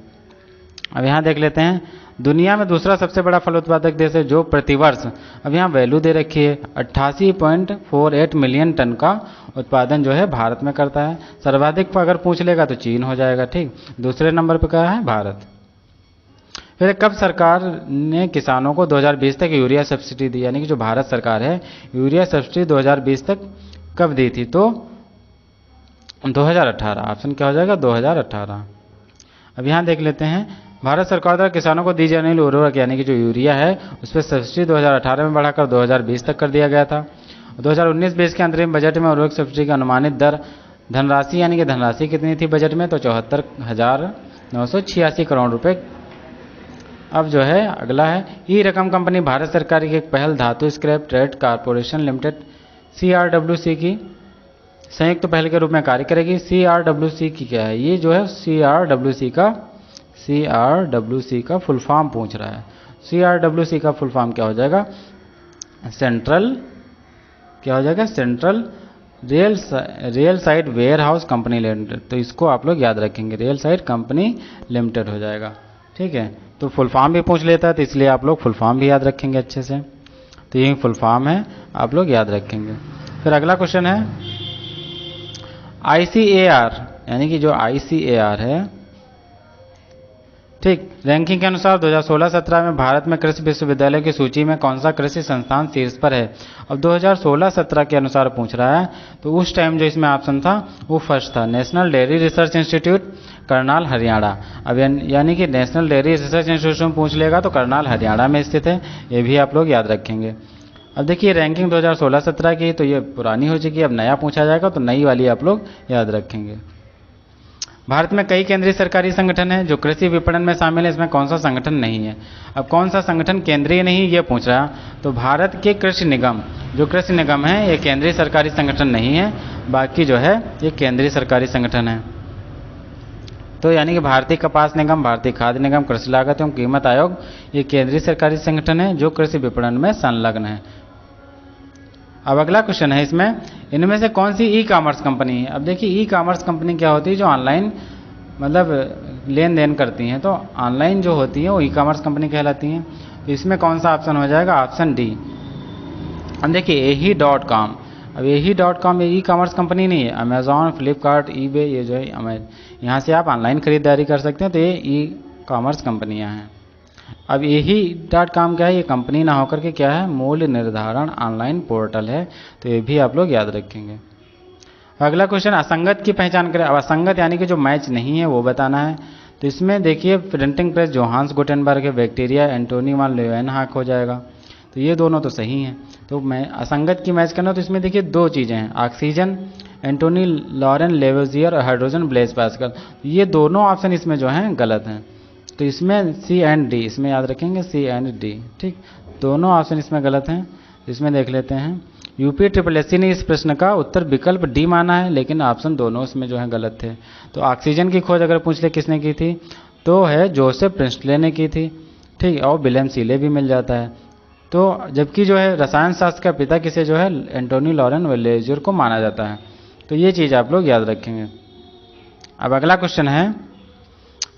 Speaker 1: अब यहाँ देख लेते हैं, दुनिया में दूसरा सबसे बड़ा फल उत्पादक देश है जो प्रतिवर्ष, अब यहाँ वैल्यू दे रखी है, 88.48 मिलियन टन का उत्पादन जो है भारत में करता है। सर्वाधिक अगर पूछ लेगा तो चीन हो जाएगा। ठीक, दूसरे नंबर पर क्या है, भारत। फिर कब सरकार ने किसानों को 2020 तक यूरिया सब्सिडी दी, यानी कि जो भारत सरकार है यूरिया सब्सिडी 2020 तक कब दी थी, तो 2018। ऑप्शन क्या हो जाएगा, 2018। अब यहाँ देख लेते हैं, भारत सरकार द्वारा किसानों को दी जाने वाली उर्वरक यानी कि जो यूरिया है उस पर सब्सिडी 2018 में बढ़ाकर 2020 तक कर दिया गया था। 2019-20 के अंतरिम बजट में उर्वरक सब्सिडी की अनुमानित दर धनराशि यानी कि धनराशि कितनी थी बजट में, तो 74,986 करोड़ रुपए। अब जो है अगला है, ई रकम कंपनी भारत सरकार की एक पहल धातु scrap trade corporation limited CRWC की संयुक्त पहल के रूप में कार्य करेगी। CRWC की क्या है, ये जो है CRWC का फुल फॉर्म पूछ रहा है। CRWC का फुल फॉर्म क्या हो जाएगा, सेंट्रल क्या हो जाएगा, central real site warehouse company limited. तो इसको आप लोग याद रखेंगे, रियल साइट कंपनी लिमिटेड हो जाएगा। ठीक है, तो फुल फॉर्म भी पूछ लेता है तो इसलिए आप लोग फुल फॉर्म भी याद रखेंगे अच्छे से। तो ये फुल फॉर्म है, आप लोग याद रखेंगे। फिर अगला क्वेश्चन है, ICAR यानी कि जो ICAR है, ठीक, रैंकिंग के अनुसार 2016-17 में भारत में कृषि विश्वविद्यालय की सूची में कौन सा कृषि संस्थान शीर्ष पर है। अब 2016-17 के अनुसार पूछ रहा है, तो उस टाइम जो इसमें ऑप्शन था वो फर्स्ट था, national dairy research institute Karnal Haryana. अब यानी कि नेशनल डेयरी रिसर्च इंस्टीट्यूट पूछ लेगा तो करनाल हरियाणा में स्थित है, ये भी आप लोग याद रखेंगे। अब देखिए रैंकिंग 2016-17 की तो ये पुरानी हो चुकी है, अब नया पूछा जाएगा तो नई वाली आप लोग याद रखेंगे। भारत में कई केंद्रीय सरकारी संगठन हैं जो कृषि विपणन में शामिल है, इसमें कौन सा संगठन नहीं है। अब कौन सा संगठन केंद्रीय नहीं ये पूछ रहा है, तो भारत के कृषि निगम, जो कृषि निगम है ये केंद्रीय सरकारी संगठन नहीं है, बाकी जो है ये केंद्रीय सरकारी संगठन है। तो यानी कि भारतीय कपास निगम, भारतीय खाद्य निगम, कृषि लागत एवं कीमत आयोग ये केंद्रीय सरकारी संगठन है जो कृषि विपणन में संलग्न है। अब अगला क्वेश्चन है इसमें, इनमें से कौन सी ई कॉमर्स कंपनी है। अब देखिए ई कॉमर्स कंपनी क्या होती है, जो ऑनलाइन मतलब लेन देन करती हैं, तो ऑनलाइन जो होती है वो ई कॉमर्स कंपनी कहलाती हैं। तो इसमें कौन सा ऑप्शन हो जाएगा, ऑप्शन डी। अब देखिए ehi.com, अब ehi.com ये ई कॉमर्स कंपनी नहीं है, अमेजॉन, फ्लिपकार्ट, ईबे ये जो है यहाँ से आप ऑनलाइन खरीदारी कर सकते हैं, तो ये ई कॉमर्स कंपनियाँ हैं। अब ehi.com क्या है, ये कंपनी ना होकर के क्या है, मूल्य निर्धारण ऑनलाइन पोर्टल है, तो ये भी आप लोग याद रखेंगे। अगला क्वेश्चन, असंगत की पहचान करें। अब असंगत यानी कि जो मैच नहीं है वो बताना है। तो इसमें देखिए प्रिंटिंग प्रेस जोहान्स गुटेनबर्ग है, बैक्टीरिया एंटोनी वान लेवेनहॉक हो जाएगा। तो ये दोनों तो सही हैं। तो मैं असंगत की मैच करना, तो इसमें देखिए दो चीज़ें हैं, ऑक्सीजन एंटोनी लॉरेन लेवेजियर और हाइड्रोजन ब्लेज पास्कल, ये दोनों ऑप्शन इसमें जो हैं गलत हैं। तो इसमें सी एंड डी, इसमें याद रखेंगे सी एंड डी। ठीक, दोनों ऑप्शन इसमें गलत हैं। इसमें देख लेते हैं, UPSSC ने इस प्रश्न का उत्तर विकल्प डी माना है, लेकिन ऑप्शन दोनों इसमें जो है गलत थे। तो ऑक्सीजन की खोज अगर पूछ ले किसने की थी, तो है जोसेफ प्रिंस्टले ने की थी। ठीक, और विलियम सीले भी मिल जाता है। तो जबकि जो है रसायन शास्त्र का पिता किसे जो है एंटोनी लॉरेन लेज्यूर को माना जाता है। तो ये चीज़ आप लोग याद रखेंगे। अब अगला क्वेश्चन है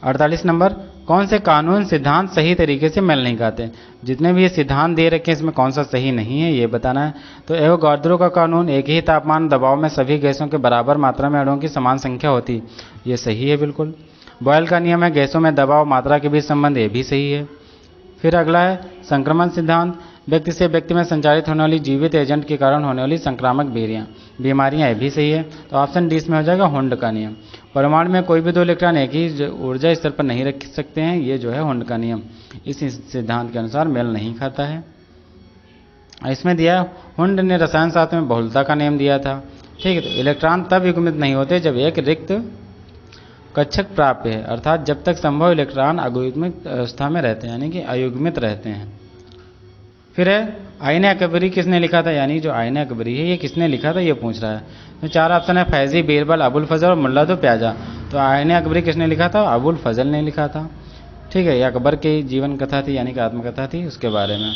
Speaker 1: 48 नंबर, कौन से कानून सिद्धांत सही तरीके से मेल नहीं खाते। जितने भी ये सिद्धांत दे रखे हैं इसमें कौन सा सही नहीं है ये बताना है। तो एवोगाड्रो का कानून, एक ही तापमान दबाव में सभी गैसों के बराबर मात्रा में अणुओं की समान संख्या होती, ये सही है बिल्कुल। बॉयल का नियम है गैसों में दबाव मात्रा के बीच संबंध, ये भी सही है। फिर अगला है संक्रमण सिद्धांत, व्यक्ति से व्यक्ति में संचारित होने वाली जीवित एजेंट के कारण होने वाली संक्रामक बीमारियां, ये भी सही है। तो ऑप्शन डी इसमें हो जाएगा हुंड का नियम। परमाणु में कोई भी 2 इलेक्ट्रॉन एक ही ऊर्जा स्तर पर नहीं रख सकते हैं, ये जो है हुंड का नियम इस सिद्धांत के अनुसार मेल नहीं खाता है। इसमें दिया हुंड ने रसायन शास्त्र में बहुलता का नियम दिया था। ठीक है, तो इलेक्ट्रॉन तब युग्मित नहीं होते जब एक रिक्त कक्षक प्राप्य है, अर्थात जब तक संभव इलेक्ट्रॉन अयुग्मित अवस्था में रहते हैं, यानी कि अयुग्मित रहते हैं। फिर है आईन अकबरी किसने लिखा था, यानी जो आईन अकबरी है ये किसने लिखा था ये पूछ रहा है। तो 4 ऑप्शन है फैजी, बीरबल, अबुल फजल और मुल्ला दो प्याजा। तो आईन अकबरी किसने लिखा था, अबुल फजल ने लिखा था। ठीक है, ये अकबर की जीवन कथा थी, यानी कि आत्मकथा थी, उसके बारे में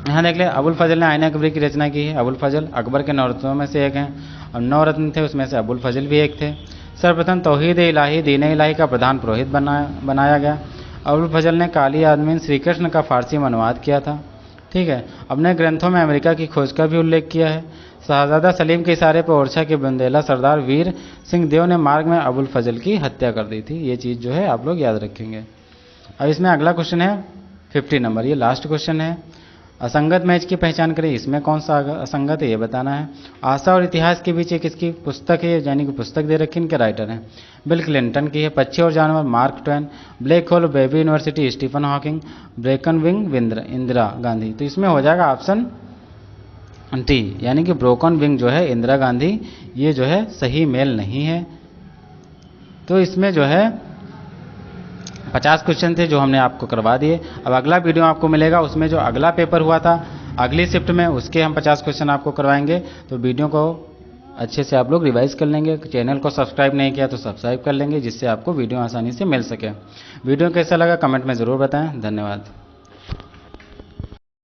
Speaker 1: यहाँ देख ले। अबुल फजल ने आईन अकबरी की रचना की है। अबुल फजल अकबर के 9 रत्नों में से एक हैं और 9 रत्न थे, उसमें से अबुल फजल भी एक थे। सर्वप्रथम तौहीद इलाही दीन इलाही का प्रधान पुरोहित बनाया गया। अबुल फजल ने काली आदमी श्री कृष्ण का फारसी में अनुवाद किया था। ठीक है, अपने ग्रंथों में अमेरिका की खोज का भी उल्लेख किया है। शहजादा सलीम के इशारे पर ओरछा के बुंदेला सरदार वीर सिंह देव ने मार्ग में अबुल फजल की हत्या कर दी थी। ये चीज़ जो है आप लोग याद रखेंगे। अब इसमें अगला क्वेश्चन है 50 नंबर, ये लास्ट क्वेश्चन है। असंगत मैच की पहचान करें, इसमें कौन सा असंगत है ये बताना है। आशा और इतिहास के बीच एक इसकी पुस्तक है, यानी कि पुस्तक दे रखी, इनके राइटर हैं बिल क्लिंटन की है। पक्षी और जानवर Mark Twain, black hole baby university Stephen Hawking, broken wing Indira Gandhi. तो इसमें हो जाएगा ऑप्शन टी, यानी कि ब्रोकन विंग जो है इंदिरा गांधी, ये जो है सही मेल नहीं है। तो इसमें जो है 50 क्वेश्चन थे जो हमने आपको करवा दिए। अब अगला वीडियो आपको मिलेगा, उसमें जो अगला पेपर हुआ था अगली शिफ्ट में, उसके हम 50 क्वेश्चन आपको करवाएंगे। तो वीडियो को अच्छे से आप लोग रिवाइज कर लेंगे। चैनल को सब्सक्राइब नहीं किया तो सब्सक्राइब कर लेंगे, जिससे आपको वीडियो आसानी से मिल सके। वीडियो कैसा लगा कमेंट में ज़रूर बताएं। धन्यवाद।